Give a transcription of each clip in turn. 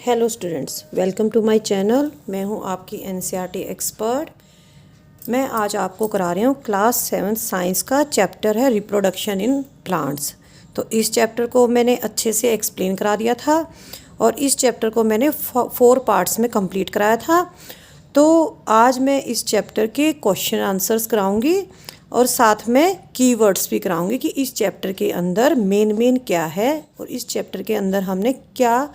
Hello students, welcome to my channel. मैं हूं आपकी एनसीईआरटी एक्सपर्ट। मैं आज आपको करा रही हूं क्लास 7 साइंस का चैप्टर है रिप्रोडक्शन इन प्लांट्स। तो इस चैप्टर को मैंने अच्छे से एक्सप्लेन करा दिया था और इस चैप्टर को मैंने 4 पार्ट्स में कंप्लीट कराया था। तो आज मैं इस चैप्टर के क्वेश्चन आंसर्स कराऊंगी और साथ में कीवर्ड्स भी कराऊंगी कि इस चैप्टर के अंदर मेन क्या है और इस चैप्टर के अंदर हमने क्या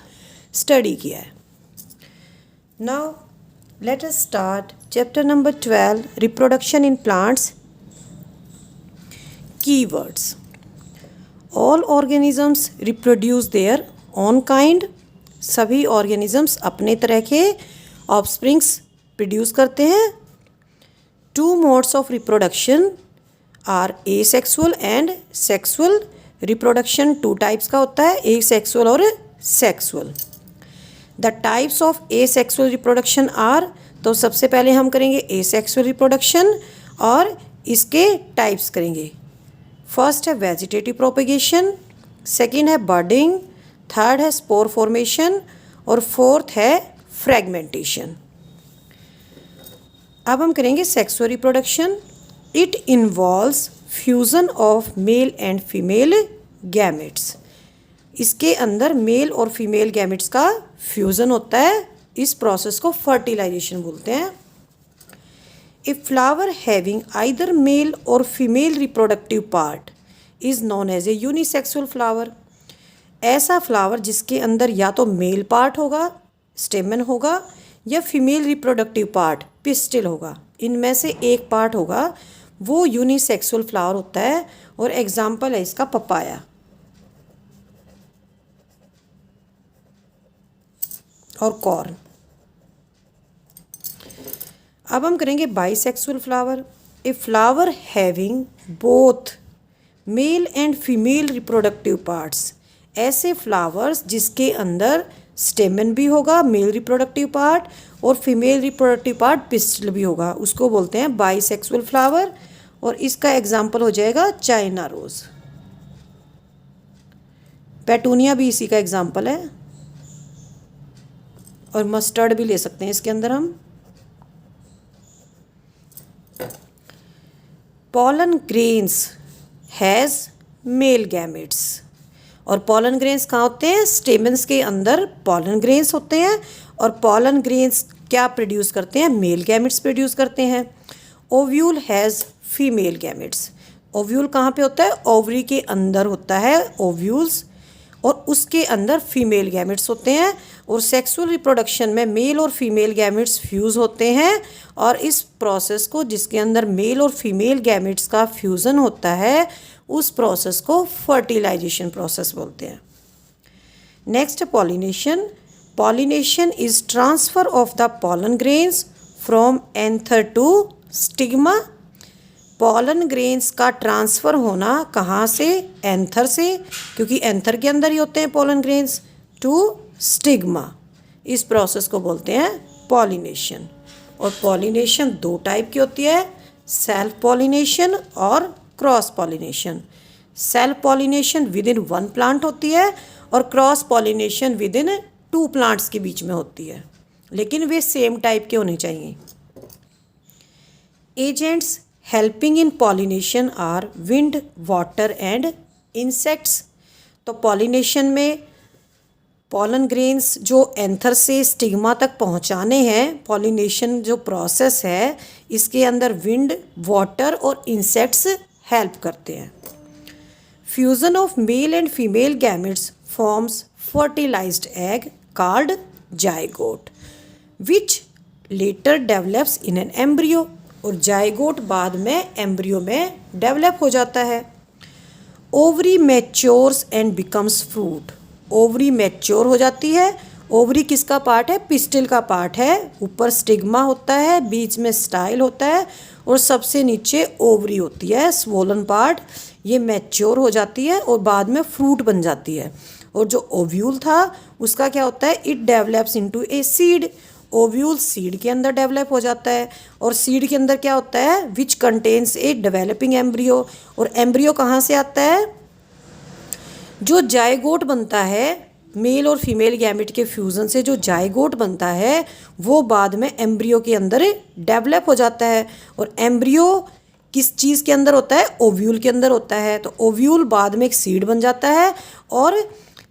स्टडी किया है। Now let us start chapter number 12 reproduction in plants. Keywords: all organisms reproduce their own kind. सभी ऑर्गेनिजम्स अपने तरह के ऑफस्प्रिंग्स प्रोड्यूस करते हैं। Two modes of reproduction are asexual and sexual. Reproduction 2 types का होता है, एसेक्सुअल और sexual. The types of asexual reproduction are, तो सबसे पहले हम करेंगे एसेक्सुअल रिप्रोडक्शन और इसके टाइप्स करेंगे। फर्स्ट है वेजिटेटिव प्रोपेगेशन, सेकंड है बर्डिंग, थर्ड है स्पोर फॉर्मेशन और फोर्थ है फ्रेगमेंटेशन। अब हम करेंगे sexual reproduction. It involves fusion of male and female gametes. इसके अंदर मेल और फीमेल गैमेट्स का फ्यूज़न होता है। इस प्रोसेस को फर्टिलाइजेशन बोलते हैं। A flower having either male और female reproductive part is known as a unisexual flower. ऐसा फ्लावर जिसके अंदर या तो मेल पार्ट होगा, स्टेमन होगा, या फीमेल रिप्रोडक्टिव पार्ट, पिस्टिल होगा, इनमें से एक पार्ट होगा, वो यूनिसेक्सुअल फ्लावर होता है। और एग्जाम्पल है इसका पपाया और कॉर्न। अब हम करेंगे bisexual flower. A flower having both male and female reproductive parts. ऐसे फ्लावर्स जिसके अंदर स्टेमन भी होगा, मेल रिप्रोडक्टिव पार्ट, और फीमेल रिप्रोडक्टिव पार्ट पिस्टिल भी होगा, उसको बोलते हैं बाइसेक्सुअल फ्लावर। और इसका एग्जाम्पल हो जाएगा चाइना रोज। पेटूनिया भी इसी का एग्जाम्पल है, और मस्टर्ड भी ले सकते हैं इसके अंदर हम। Pollen grains has male gametes. और पॉलन ग्रेन्स कहाँ होते हैं? स्टेमन्स के अंदर पॉलन ग्रेन्स होते हैं। और पॉलन ग्रेन्स क्या प्रोड्यूस करते हैं? मेल गैमेट्स प्रोड्यूस करते हैं। Ovule has female gametes. Ovule कहाँ पे होता है? ओवरी के अंदर होता है ओव्यूल्स, और उसके अंदर फीमेल गैमेट्स होते हैं। और सेक्सुअल रिप्रोडक्शन में मेल और फीमेल गैमेट्स फ्यूज़ होते हैं, और इस प्रोसेस को, जिसके अंदर मेल और फीमेल गैमेट्स का फ्यूज़न होता है, उस प्रोसेस को फर्टिलाइजेशन प्रोसेस बोलते हैं। Next, pollination. Pollination is transfer of the pollen grains from anther to stigma. Pollen grains का ट्रांसफ़र होना कहाँ से? एंथर से, क्योंकि एंथर के अंदर ही होते हैं पॉलन ग्रेन्स, टू स्टिग्मा। इस प्रोसेस को बोलते हैं पॉलिनेशन। और पॉलिनेशन 2 टाइप की होती है, सेल्फ पॉलिनेशन और cross pollination. Self pollination with in 1 plant होती है, और cross pollination with in 2 plants के बीच में होती है, लेकिन वे सेम टाइप के होने चाहिए। Agents helping in pollination are wind, water and insects. तो पॉलिनेशन में पॉलन ग्रेन्स जो एंथर से स्टिग्मा तक पहुंचाने हैं, पॉलिनेशन जो प्रोसेस है, इसके अंदर विंड, वाटर और इंसेक्ट्स हेल्प करते हैं। Fusion of male and female gametes forms fertilised egg called zygote, which later develops in an embryo. और जाइगोट बाद में एम्ब्रियो में डेवलप हो जाता है। Ovary matures and becomes fruit. Ovary mature हो जाती है। ओवरी किसका पार्ट है? पिस्टिल का पार्ट है। ऊपर स्टिग्मा होता है, बीच में स्टाइल होता है, और सबसे नीचे ओवरी होती है, स्वोलन पार्ट। ये मैच्योर हो जाती है और बाद में फ्रूट बन जाती है। और जो ओव्यूल था उसका क्या होता है? It develops into a seed. Ovule seed के अंदर डेवलप हो जाता है, और सीड के अंदर क्या होता है? Which contains a developing embryo. और एम्ब्रियो कहाँ से आता है? जो जाइगोट बनता है मेल और फीमेल गैमेट के फ्यूज़न से जो जाइगोट बनता है वो बाद में एम्ब्रियो के अंदर डेवलप हो जाता है। और एम्ब्रियो किस चीज़ के अंदर होता है? ओव्यूल के अंदर होता है। तो ओव्यूल बाद में एक सीड बन जाता है और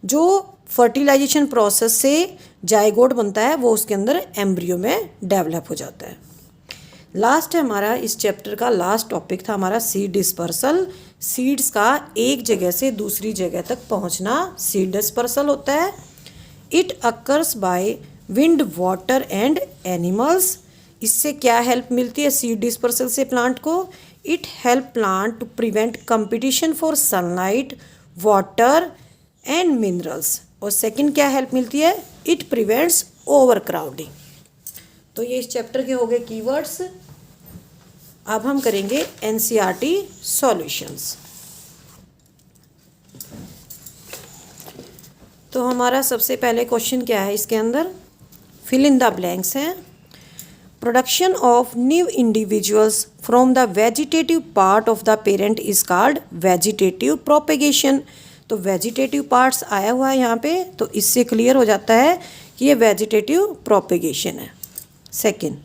जो फर्टिलाइजेशन प्रोसेस से जाइगोट बनता है वो उसके अंदर एम्ब्रियो में डेवलप हो जाता है। लास्ट है हमारा इस चैप्टर का लास्ट टॉपिक था हमारा सीड डिस्पर्सल। सीड्स का एक जगह से दूसरी जगह तक पहुंचना सीड डिस्पर्सल होता है। It occurs by wind, water and animals. इससे क्या हेल्प मिलती है सीड डिस्पर्सल से प्लांट को? It help plant to prevent competition for sunlight, water and minerals. और सेकंड क्या हेल्प मिलती है? It prevents overcrowding. तो ये इस चैप्टर के हो गए कीवर्ड्स। अब हम करेंगे एनसीईआरटी सॉल्यूशंस। तो हमारा सबसे पहले क्वेश्चन क्या है इसके अंदर? फिल इन द ब्लैंक्स हैं। Production of new individuals from the vegetative part of the parent is called vegetative propagation. तो वेजिटेटिव पार्ट्स आया हुआ है यहाँ पे, तो इससे क्लियर हो जाता है कि ये वेजिटेटिव प्रोपेगेशन है। Second,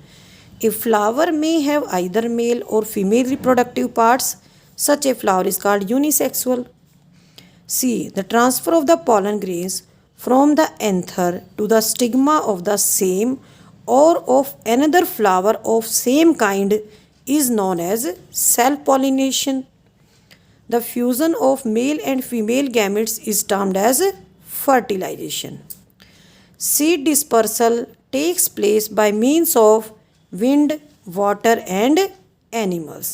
a flower may have either male और female reproductive parts, such a flower is called unisexual. See, the transfer of the pollen grains from the anther to the stigma of the same or of another flower of same kind is known as self-pollination. The fusion of male and female gametes is termed as fertilization. Seed dispersal takes place by means of wind, water and animals.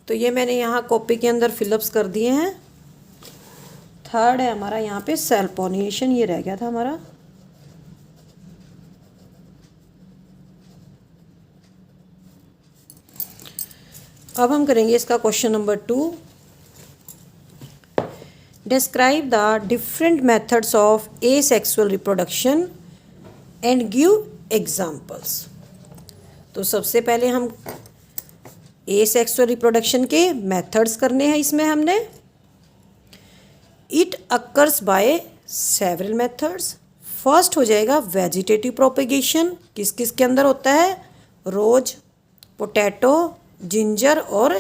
तो ये मैंने यहाँ copy के अंदर fill-ups कर दिए हैं। Third है हमारा यहाँ पे सेल्फ पॉलिनेशन, ये रह गया था हमारा। अब हम करेंगे इसका question number 2। Describe the different methods of asexual reproduction and give examples. तो सबसे पहले हम एसेक्सुअल रिप्रोडक्शन के मेथड्स करने हैं इसमें हमने। It occurs by several methods. First हो जाएगा वेजिटेटिव प्रोपेगेशन। किस किस के अंदर होता है? रोज, पोटैटो, जिंजर और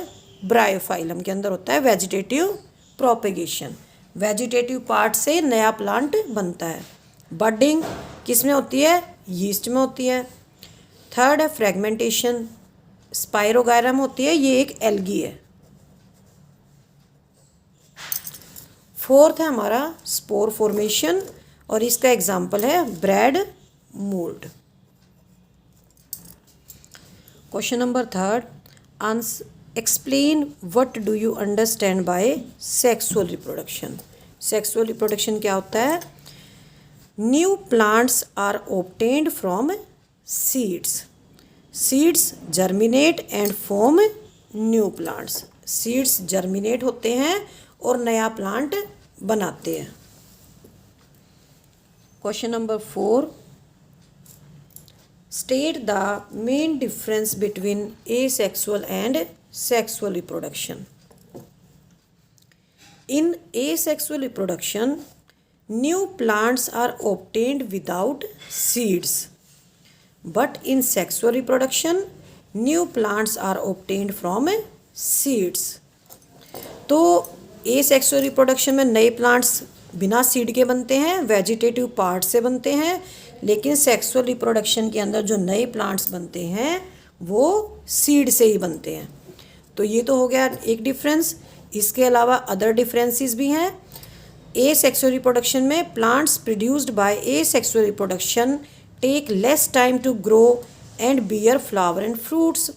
ब्रायोफाइलम के अंदर होता है वेजिटेटिव प्रोपेगेशन। वेजिटेटिव पार्ट से नया प्लांट बनता है। बडिंग किस में होती है? यीस्ट में होती है। थर्ड है फ्रेगमेंटेशन, स्पाइरोगायरम होती है, ये एक एल्गी है। फोर्थ है हमारा स्पोर फॉर्मेशन और इसका एग्जाम्पल है bread mould. Question number 3, explain what do you understand by sexual reproduction. Sexual reproduction क्या होता है? New plants are obtained from seeds. Seeds germinate and form new plants. Seeds germinate होते हैं और नया प्लांट बनाते हैं। Question number 4, state the main difference between asexual and sexual reproduction. In asexual reproduction, new plants are obtained without seeds, but in sexual reproduction, new plants are obtained from seeds. तो asexual reproduction में नए plants बिना seed के बनते हैं, vegetative part से बनते हैं, लेकिन सेक्सुअल रिप्रोडक्शन के अंदर जो नए प्लांट्स बनते हैं वो सीड से ही बनते हैं। तो ये तो हो गया एक डिफरेंस। इसके अलावा अदर डिफरेंसेस भी हैं। एसेक्सुअल रिप्रोडक्शन में plants produced by asexual reproduction take less time to grow and bear flower and fruits.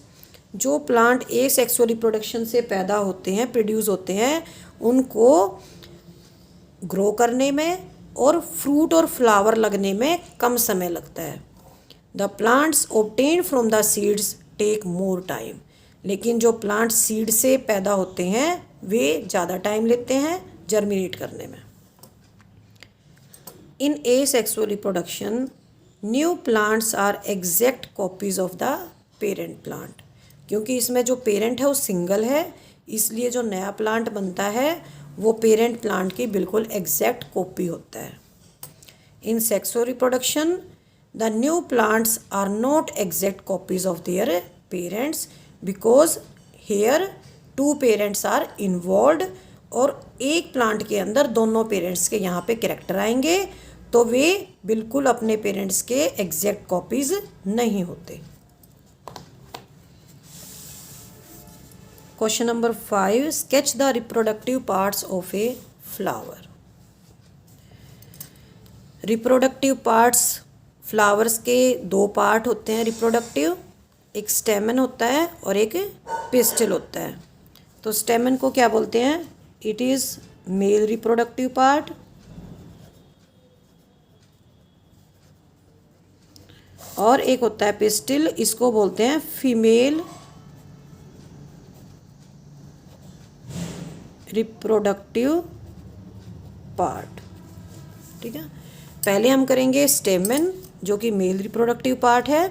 जो प्लांट एसेक्सुअल रिप्रोडक्शन से पैदा होते हैं, प्रोड्यूस होते हैं, उनको ग्रो करने में और फ्रूट और फ्लावर लगने में कम समय लगता है। The plants obtained from the seeds take more time. लेकिन जो प्लांट सीड से पैदा होते हैं वे ज़्यादा टाइम लेते हैं जर्मिनेट करने में। In asexual reproduction new plants are exact copies of the parent plant. क्योंकि इसमें जो पेरेंट है वो सिंगल है, इसलिए जो नया प्लांट बनता है वो पेरेंट प्लांट की बिल्कुल एग्जैक्ट कॉपी होता है। In sexual reproduction the new plants are not exact copies of their parents because here two parents are involve, और एक प्लांट के अंदर दोनों पेरेंट्स के यहाँ पे कैरेक्टर आएंगे, तो वे बिल्कुल अपने पेरेंट्स के एग्जैक्ट कॉपीज नहीं होते। Question number 5, sketch the reproductive parts of a flower. Reproductive parts, flowers के दो पार्ट होते हैं रिप्रोडक्टिव, एक स्टेमन होता है और एक पिस्टिल होता है। तो स्टेमन को क्या बोलते हैं? It is male reproductive part, और एक होता है पिस्टिल, इसको बोलते हैं फीमेल रिप्रोडक्टिव पार्ट। ठीक है, पहले हम करेंगे स्टेमन जो कि मेल रिप्रोडक्टिव पार्ट है।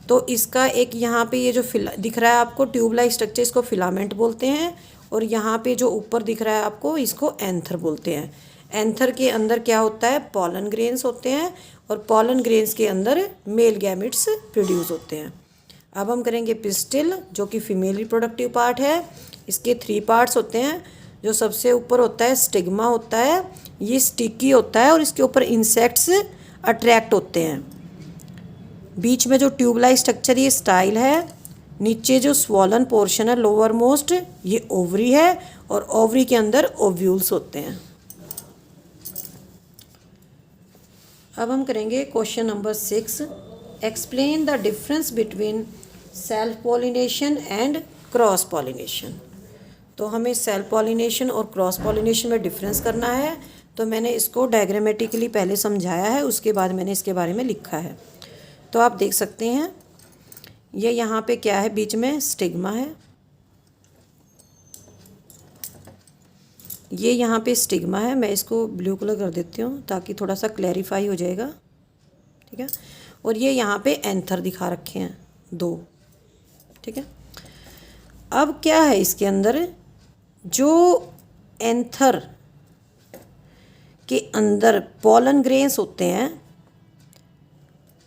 तो इसका एक यहाँ पे ये जो दिख रहा है आपको ट्यूब लाइक स्ट्रक्चर, इसको फिलामेंट बोलते हैं, और यहाँ पे जो ऊपर दिख रहा है आपको, इसको एंथर बोलते हैं। एंथर के अंदर क्या होता है? पॉलन ग्रेन्स होते हैं, और पॉलन ग्रेन्स के अंदर मेल गैमेट्स प्रोड्यूस होते हैं। अब हम करेंगे पिस्टिल जो कि फीमेल रिप्रोडक्टिव पार्ट है। इसके 3 पार्ट्स होते हैं। जो सबसे ऊपर होता है स्टिग्मा होता है, ये स्टिकी होता है और इसके ऊपर इंसेक्ट्स अट्रैक्ट होते हैं। बीच में जो ट्यूबलाइक स्ट्रक्चर ये स्टाइल है। नीचे जो स्वॉलन पोर्शन है लोअर मोस्ट, ये ओवरी है, और ओवरी के अंदर ओव्यूल्स होते हैं। अब हम करेंगे question number 6, explain the difference between self pollination and cross pollination. तो हमें सेल्फ पॉलिनेशन और क्रॉस पॉलिनेशन में डिफरेंस करना है। तो मैंने इसको डायग्रामेटिकली पहले समझाया है, उसके बाद मैंने इसके बारे में लिखा है। तो आप देख सकते हैं ये यहाँ पे क्या है, बीच में स्टिग्मा है, ये यहाँ पे स्टिग्मा है। मैं इसको ब्लू कलर कर देती हूँ ताकि थोड़ा सा क्लैरिफाई हो जाएगा। ठीक है, और ये यहाँ पे एंथर दिखा रखे हैं 2। ठीक है, अब क्या है इसके अंदर, जो एंथर के अंदर पॉलन ग्रेन्स होते हैं,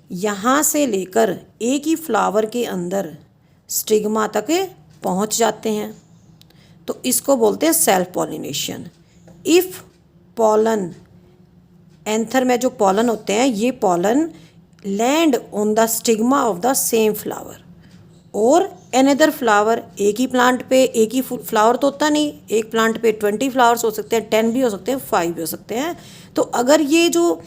यहाँ से लेकर एक ही फ्लावर के अंदर स्टिग्मा तक पहुँच जाते हैं, तो इसको बोलते हैं self pollination. If pollen, anther में जो पॉलन होते हैं, ये pollen land on the stigma of the same flower और अनदर फ्लावर, एक ही प्लांट पे एक ही फ्लावर तो होता नहीं, एक प्लांट पे 20 फ्लावर्स हो सकते हैं, 10 भी हो सकते हैं, 5 भी हो सकते हैं। तो अगर ये जो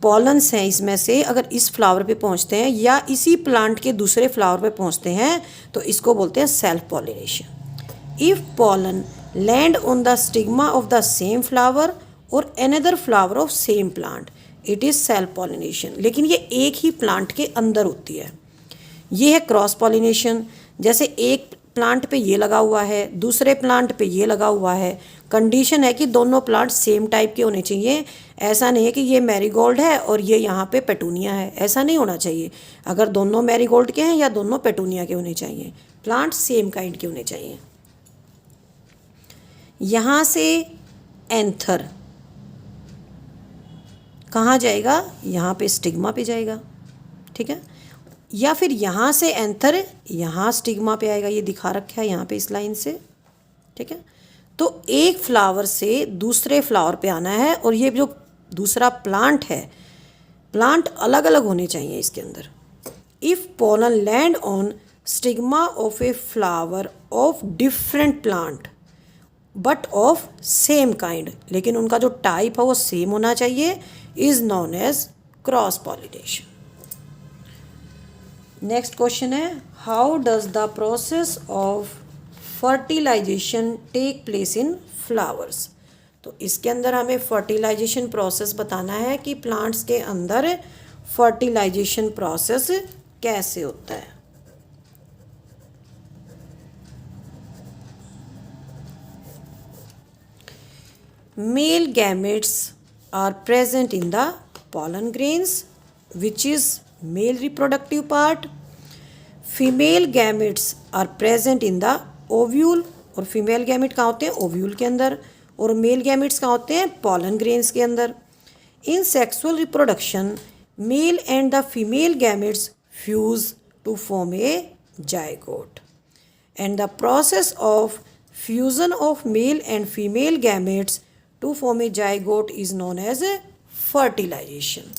पॉलन्स हैं इसमें से अगर इस फ्लावर पे पहुंचते हैं या इसी प्लांट के दूसरे फ्लावर पे पहुंचते हैं, तो इसको बोलते हैं self pollination. If pollen land on the stigma of the same flower और another flower of same plant, it is self pollination. लेकिन ये एक ही प्लांट के अंदर होती है। ये है क्रॉस पॉलिनेशन। जैसे एक प्लांट पे ये लगा हुआ है, दूसरे प्लांट पे ये लगा हुआ है, कंडीशन है कि दोनों प्लांट सेम टाइप के होने चाहिए। ऐसा नहीं है कि ये मैरीगोल्ड है और ये यहाँ पे पेटूनिया है, ऐसा नहीं होना चाहिए। अगर दोनों मैरीगोल्ड के हैं या दोनों पेटूनिया के होने चाहिए, प्लांट सेम काइंड के होने चाहिए। यहाँ से एंथर कहाँ जाएगा? यहाँ पे स्टिग्मा पे जाएगा। ठीक है, या फिर यहाँ से एंथर यहाँ स्टिग्मा पे आएगा, ये दिखा रखा है यहाँ पे इस लाइन से। ठीक है, तो एक फ्लावर से दूसरे फ्लावर पे आना है, और ये जो दूसरा प्लांट है, प्लांट अलग अलग होने चाहिए इसके अंदर। If pollen land on stigma of a flower of different plant but of same kind, लेकिन उनका जो टाइप है वो सेम होना चाहिए, is known as cross pollination. Next question है, how does the process of fertilization take place in flowers. तो इसके अंदर हमें फर्टिलाइजेशन प्रोसेस बताना है कि प्लांट्स के अंदर फर्टिलाइजेशन प्रोसेस कैसे होता है। Male gametes are present in the pollen grains, which is male reproductive part. Female gametes are present in the ovule, और फीमेल गैमेट कहाँ होते हैं? ओव्यूल के अंदर। और मेल गैमेट्स कहाँ होते हैं? पॉलन ग्रेन्स के अंदर। In sexual reproduction male and the female gametes fuse to form a zygote and the process of fusion of male and female gametes to form a zygote is known as fertilisation.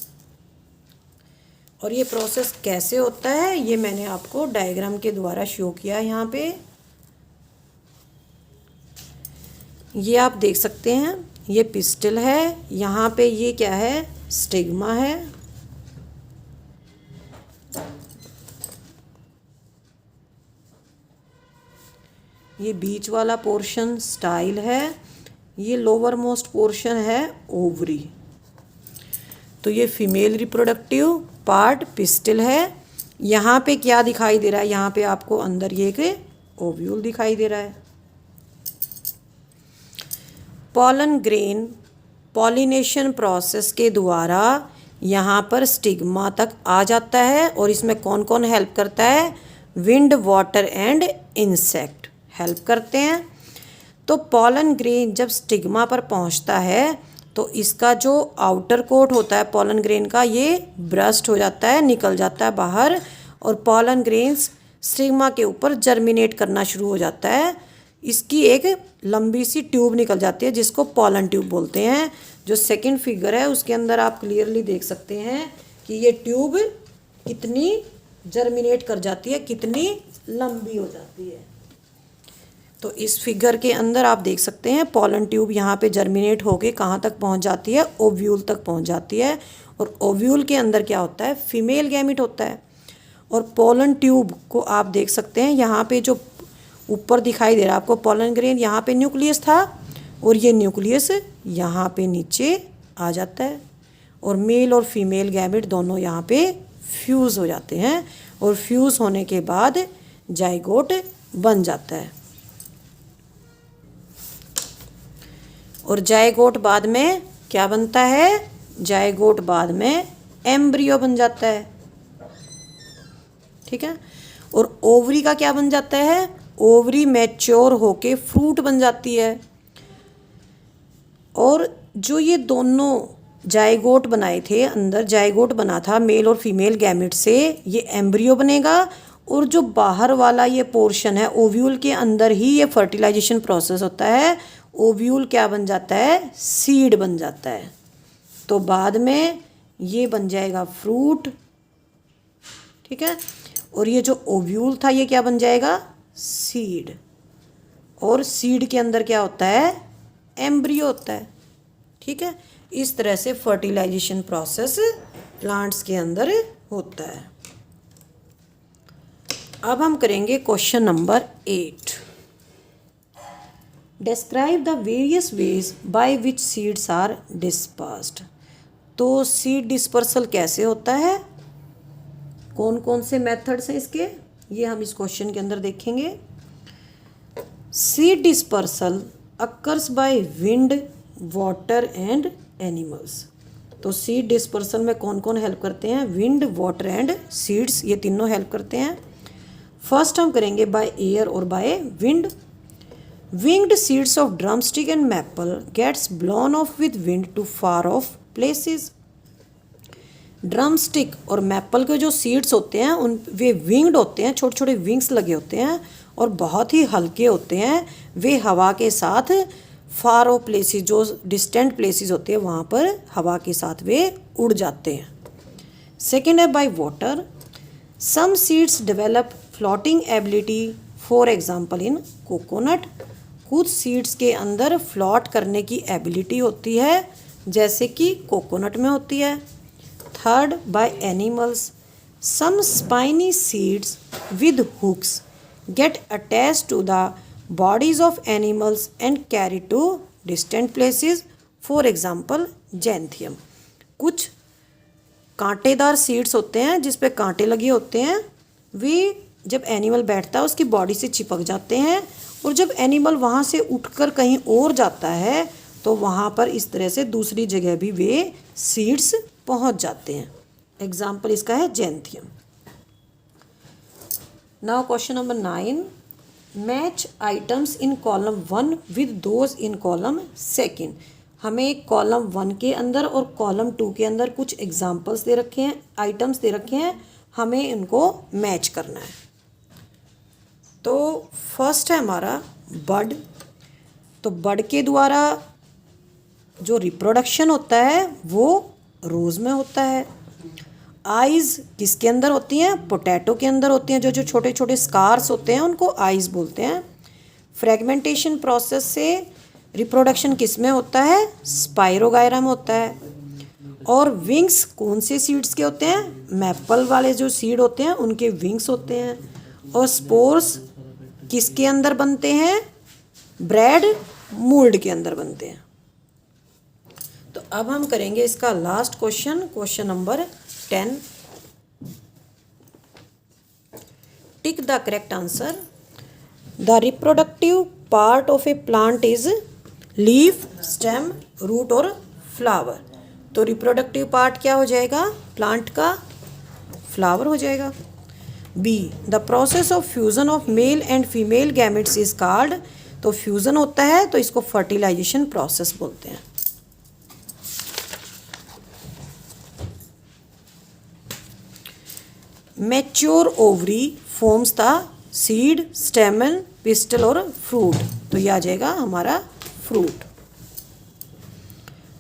और ये process कैसे होता है ये मैंने आपको diagram के द्वारा शो किया है। यहाँ पे ये आप देख सकते हैं, ये पिस्टल है, यहाँ पे ये क्या है? स्टिग्मा है, ये बीच वाला पोर्शन स्टाइल है, ये लोअर मोस्ट पोर्शन है ओवरी। तो ये फीमेल रिप्रोडक्टिव पार्ट पिस्टल है। यहाँ पे क्या दिखाई दे रहा है? यहाँ पे आपको अंदर ये एक ओव्यूल दिखाई दे रहा है। पॉलन ग्रेन पॉलिनेशन प्रोसेस के द्वारा यहाँ पर स्टिग्मा तक आ जाता है और इसमें कौन कौन हेल्प करता है? Wind, water and insect help करते हैं। तो पॉलन ग्रेन जब स्टिग्मा पर पहुँचता है तो इसका जो आउटर कोट होता है पॉलन ग्रेन का, ये ब्रस्ट हो जाता है, निकल जाता है बाहर, और पॉलन ग्रेन्स स्टिग्मा के ऊपर जर्मिनेट करना शुरू हो जाता है। इसकी एक लंबी सी ट्यूब निकल जाती है जिसको पॉलन ट्यूब बोलते हैं। जो सेकंड फिगर है उसके अंदर आप क्लियरली देख सकते हैं कि ये ट्यूब कितनी जर्मिनेट कर जाती है, कितनी लंबी हो जाती है। तो इस फिगर के अंदर आप देख सकते हैं पॉलन ट्यूब यहाँ पे जर्मिनेट होके कहाँ तक पहुँच जाती है? ओव्यूल तक पहुँच जाती है। और ओव्यूल के अंदर क्या होता है? फीमेल गैमेट होता है। और पॉलन ट्यूब को आप देख सकते हैं, यहाँ पे जो ऊपर दिखाई दे रहा है आपको पॉलन ग्रेन, यहाँ पे न्यूक्लियस था और ये न्यूक्लियस यहाँ पे नीचे आ जाता है और मेल और फीमेल गैमेट दोनों यहाँ पे फ्यूज़ हो जाते हैं और फ्यूज़ होने के बाद जाइगोट बन जाता है। और जाइगोट बाद में क्या बनता है? जाइगोट बाद में एम्ब्रियो बन जाता है, ठीक है। और ओवरी का क्या बन जाता है? ओवरी मैच्योर होके फ्रूट बन जाती है। और जो ये दोनों जाइगोट बनाए थे, अंदर जाइगोट बना था मेल और फीमेल गैमेट से, ये एम्ब्रियो बनेगा। और जो बाहर वाला ये पोर्शन है ओव्यूल के अंदर ही ये फर्टिलाइजेशन प्रोसेस होता है। ओव्यूल क्या बन जाता है? सीड बन जाता है। तो बाद में ये बन जाएगा फ्रूट, ठीक है। और ये जो ओव्यूल था ये क्या बन जाएगा? सीड। और सीड के अंदर क्या होता है? एम्ब्रियो होता है, ठीक है। इस तरह से फर्टिलाइजेशन प्रोसेस प्लांट्स के अंदर होता है। अब हम करेंगे question number 8। Describe the various ways by which seeds are dispersed. तो सीड डिस्पर्सल कैसे होता है, कौन कौन से मेथड्स हैं इसके, ये हम इस क्वेश्चन के अंदर देखेंगे। Seed dispersal occurs by wind, water and animals. तो सीड डिस्पर्सल में कौन कौन हेल्प करते हैं? विंड, वाटर एंड सीड्स, ये तीनों हेल्प करते हैं। फर्स्ट हम करेंगे बाय एयर और by wind. Winged seeds of drumstick and maple gets blown off with wind to far off places. Drumstick और मैपल के जो सीड्स होते हैं उन वे विंग्ड होते हैं, छोटे छोटे विंग्स लगे होते हैं और बहुत ही हल्के होते हैं। वे हवा के साथ फार ऑफ प्लेसेस, जो डिस्टेंट प्लेसेस होते हैं वहाँ पर हवा के साथ वे उड़ जाते हैं। सेकेंड है by water. Some seeds develop floating ability, for example in coconut. कुछ सीड्स के अंदर फ्लॉट करने की एबिलिटी होती है जैसे कि कोकोनट में होती है। Third by animals. Some spiny seeds with hooks get attached to the bodies of animals and carry to distant places, for example xanthium. कुछ कांटेदार सीड्स होते हैं जिस पे कांटे लगे होते हैं, वे जब एनिमल बैठता है उसकी बॉडी से चिपक जाते हैं और जब एनिमल वहाँ से उठकर कहीं और जाता है तो वहाँ पर इस तरह से दूसरी जगह भी वे सीड्स पहुँच जाते हैं। एग्जाम्पल इसका है xanthium. Now question number 9। Match items in column 1 with those in column 2। हमें कॉलम 1 के अंदर और कॉलम 2 के अंदर कुछ एग्जाम्पल्स दे रखे हैं, आइटम्स दे रखे हैं, हमें इनको मैच करना है। तो फर्स्ट है हमारा बर्ड। तो बर्ड के द्वारा जो रिप्रोडक्शन होता है वो रोज़ में होता है। आइज़ किसके अंदर होती हैं? पोटैटो के अंदर होती हैं। जो जो छोटे छोटे स्कार्स होते हैं उनको आइज़ बोलते हैं। फ्रेगमेंटेशन प्रोसेस से रिप्रोडक्शन किस में होता है? स्पाइरोगायरा में होता है। और विंग्स कौन से सीड्स के होते हैं? मैपल वाले जो सीड होते हैं उनके विंग्स होते हैं। और स्पोर्स किसके अंदर बनते हैं? ब्रेड मोल्ड के अंदर बनते हैं। तो अब हम करेंगे इसका last question, question number 10। Tick the correct answer. The reproductive part of a plant is leaf, stem, root और फ्लावर। तो रिप्रोडक्टिव पार्ट क्या हो जाएगा? प्लांट का फ्लावर हो जाएगा। B, the process of fusion of male and female gametes is called. तो fusion होता है तो इसको फर्टिलाइजेशन प्रोसेस बोलते हैं। Mature ovary forms the seed, stamen, pistil और फ्रूट। तो यह आ जाएगा हमारा fruit.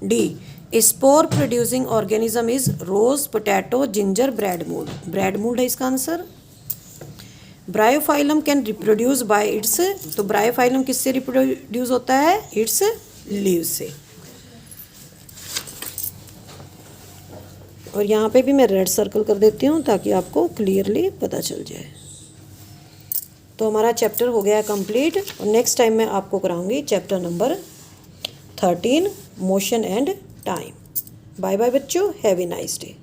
D, spore producing organism is rose, potato, ginger, bread mould. Bread mould है इसका answer. Bryophyllum can reproduce by its. तो ब्रायोफाइलम किससे रिप्रोड्यूस होता है? इट्स लीव से। और यहाँ पे भी मैं रेड सर्कल कर देती हूँ ताकि आपको क्लियरली पता चल जाए। तो हमारा चैप्टर हो गया कंप्लीट। और नेक्स्ट टाइम मैं आपको कराऊंगी chapter number 13, motion and time. Bye bye बच्चों, हैव ए नाइस डे।